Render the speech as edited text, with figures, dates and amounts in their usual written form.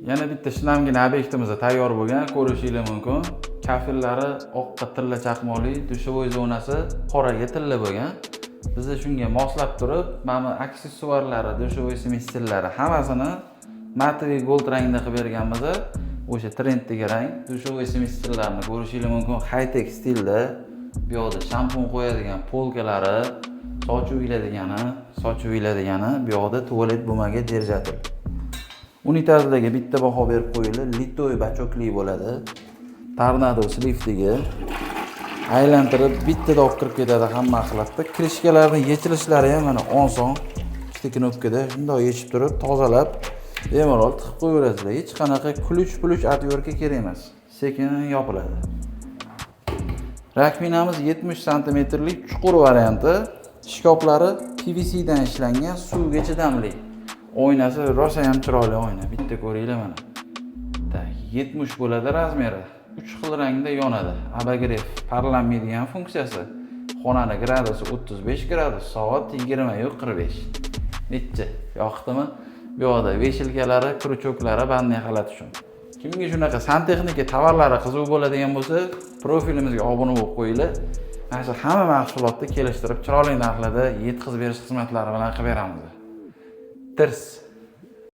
Yana bitta shinamgina obyektimiz tayyor bo'lgan, ko'rishingiz mumkin. Kafellari oqqa tilla chaqmoqli, dushovoy zonasi qoraga tilla bo'lgan. Biz shunga moslab turib, mana aksessuarlari, dushovoy smestillari hammasini matoviy gold rangda qilib berganmiz. O'sha trenddagi rang, dushovoy smestillarni ko'rishingiz mumkin, high-tech stilda. Bu yerda shampun qo'yadigan polkalari, soch yuviladigan, bu yerda tualet bumaga держатель. Unitazlarga bitta baho berib qo'yildi. Litoy bachokli bo'ladi. Tornado sliftiga aylantirib bitta olib kirib ketadi hamma xillatda. Krishkalarning yechilishlari ham mana oson. Ikkita knopkada shunday yechib turib, tozalab, bemalol tiqib qo'yaverasizlar. Hech qanaqa ключ atyorka kerak emas. Sekin yopiladi. Rakminamiz 70 sm-lik chuqur varianti. Shkoplari PVC dan ishlangan, suvga chidamli. Oynasi rosa ham chiroyli oyna. Bitta ko'ringlar mana. 70 bo'ladi razmeri. 3 xil rangda yonadi. Abagrev parlamaydigan funksiyasi. Xonani gradusi 35 gradus, soat 20:45. Necha? Yoqdimi? Bu yerda veshilkalari, kruchoklari, bandning xalati uchun. Kimga shunaqa santexnika tovarlari qiziq bo'ladigan bo'lsa, profilimizga obuna bo'lib qo'yinglar. Mana hamma mahsulotni kelishtirib, chiroyli narxlarda yetkazib berish xizmatlari bilan qilib beramiz. Tirs